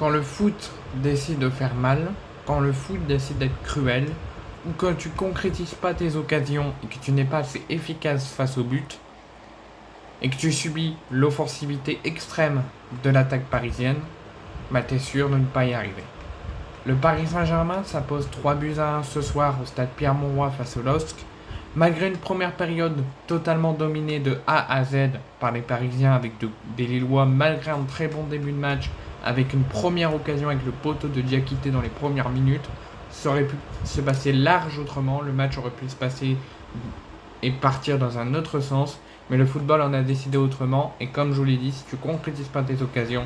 quand le foot décide de faire mal, quand le foot décide d'être cruel, ou quand tu concrétises pas tes occasions et que tu n'es pas assez efficace face au but, et que tu subis l'offensivité extrême de l'attaque parisienne, bah t'es sûr de ne pas y arriver. Le Paris Saint-Germain s'impose 3-1 ce soir au stade Pierre-Mauroy face au LOSC. Malgré une première période totalement dominée de A à Z par les Parisiens avec des Lillois, malgré un très bon début de match, avec une première occasion avec le poteau de Diakité dans les premières minutes, ça aurait pu se passer large autrement, le match aurait pu se passer et partir dans un autre sens, mais le football en a décidé autrement, et comme je vous l'ai dit, si tu concrétises pas tes occasions,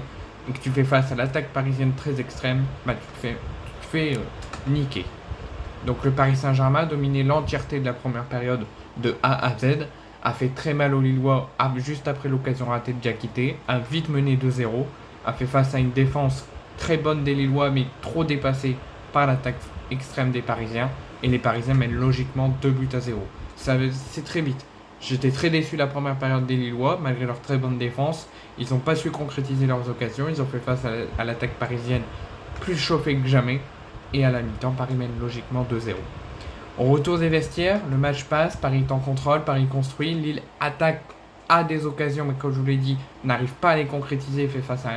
et que tu fais face à l'attaque parisienne très extrême, bah tu te fais niquer. Donc le Paris Saint-Germain a dominé l'entièreté de la première période de A à Z, a fait très mal aux Lillois juste après l'occasion ratée de Diakité, a vite mené 2-0, a fait face à une défense très bonne des Lillois mais trop dépassée par l'attaque extrême des Parisiens, et les Parisiens mènent logiquement 2-0. C'est très vite. J'étais très déçu de la première période des Lillois, malgré leur très bonne défense. Ils n'ont pas su concrétiser leurs occasions, ils ont fait face à l'attaque parisienne plus chauffée que jamais. Et à la mi-temps, Paris mène logiquement 2-0. Au retour des vestiaires, le match passe, Paris est en contrôle, Paris construit, Lille attaque, a des occasions, mais comme je vous l'ai dit, n'arrive pas à les concrétiser, fait face à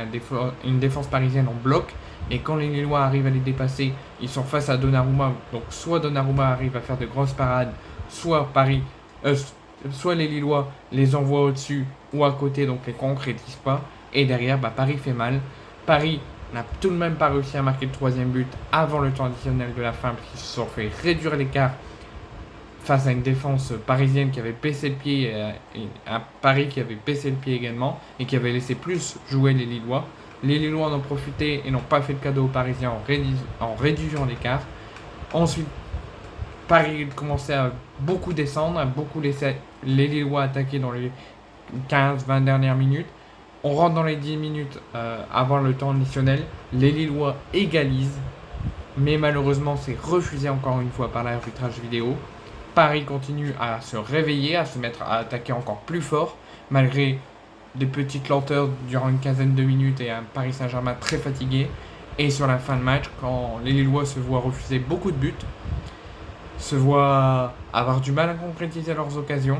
une défense parisienne en bloc. Et quand les Lillois arrivent à les dépasser, ils sont face à Donnarumma. Donc soit Donnarumma arrive à faire de grosses parades, soit soit les Lillois les envoient au-dessus ou à côté, donc les concrétisent pas. Et derrière, Paris fait mal. Paris n'a tout de même pas réussi à marquer le troisième but avant le temps additionnel de la fin, puisqu'ils se sont fait réduire l'écart face à une défense parisienne qui avait baissé le pied, et un Paris qui avait baissé le pied également, et qui avait laissé plus jouer les Lillois. Les Lillois en ont profité et n'ont pas fait le cadeau aux Parisiens en réduisant l'écart. Ensuite, Paris commençait à beaucoup descendre, à beaucoup laisser les Lillois attaquer dans les 15-20 dernières minutes. On rentre dans les 10 minutes avant le temps additionnel. Les Lillois égalisent, mais malheureusement c'est refusé encore une fois par l'arbitrage vidéo. Paris continue à se réveiller, à se mettre à attaquer encore plus fort, malgré des petites lenteurs durant une quinzaine de minutes et un Paris Saint-Germain très fatigué. Et sur la fin de match, quand les Lillois se voient refuser beaucoup de buts, se voient avoir du mal à concrétiser leurs occasions,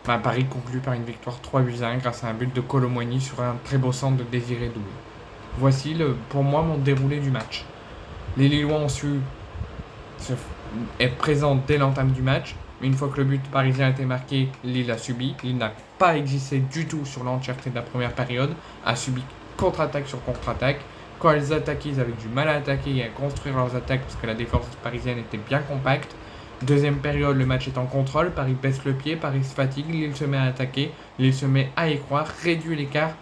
Paris conclut par une victoire 3-1 grâce à un but de Kolo Muani sur un très beau centre de Désiré Doué. Voici pour moi mon déroulé du match. Les Lillois ont su être présents dès l'entame du match, mais une fois que le but parisien a été marqué, Lille a subi. Lille n'a pas existé du tout sur l'entièreté de la première période, a subi contre-attaque sur contre-attaque. Quand ils attaquaient, ils avaient du mal à attaquer et à construire leurs attaques parce que la défense parisienne était bien compacte. Deuxième période, le match est en contrôle, Paris baisse le pied, Paris se fatigue, Lille se met à attaquer, Lille se met à y croire, réduit l'écart,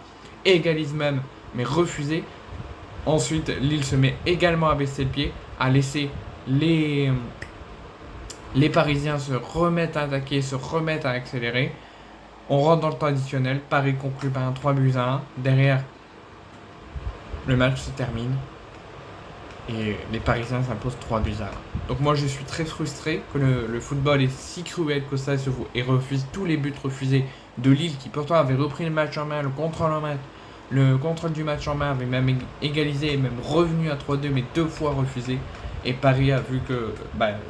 égalise même, mais refusé. Ensuite, Lille se met également à baisser le pied, à laisser les Parisiens se remettent à attaquer, se remettent à accélérer. On rentre dans le temps additionnel, Paris conclut par un 3-1. Derrière, le match se termine et les Parisiens s'imposent 3-1. Donc moi je suis très frustré que le football est si cruel que ça et refuse tous les buts refusés de Lille, qui pourtant avait repris le match en main, le contrôle du match en main, avait même égalisé et même revenu à 3-2, mais 2 fois refusé. Et Paris a vu que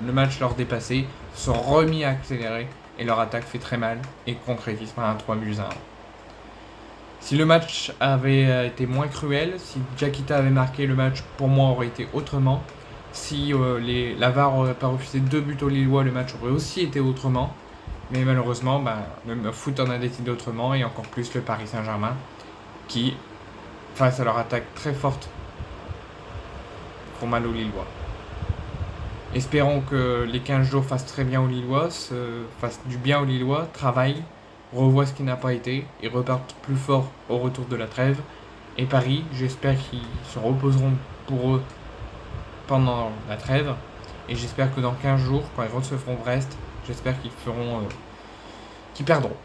le match leur dépassait, se sont remis à accélérer et leur attaque fait très mal et concrétise par un 3-1. Si le match avait été moins cruel, si Diakité avait marqué, le match pour moi aurait été autrement. Si la VAR n'aurait pas refusé 2 buts aux Lillois, le match aurait aussi été autrement. Mais malheureusement, le foot en a décidé autrement, et encore plus le Paris Saint-Germain, qui, face à leur attaque très forte, font mal aux Lillois. Espérons que les 15 jours fassent très bien aux Lillois, fassent du bien aux Lillois, travaillent, revoient ce qui n'a pas été et repartent plus fort au retour de la trêve. Et Paris, j'espère qu'ils se reposeront pour eux pendant la trêve. Et j'espère que dans 15 jours, quand ils recevront Brest, j'espère qu'ils perdront.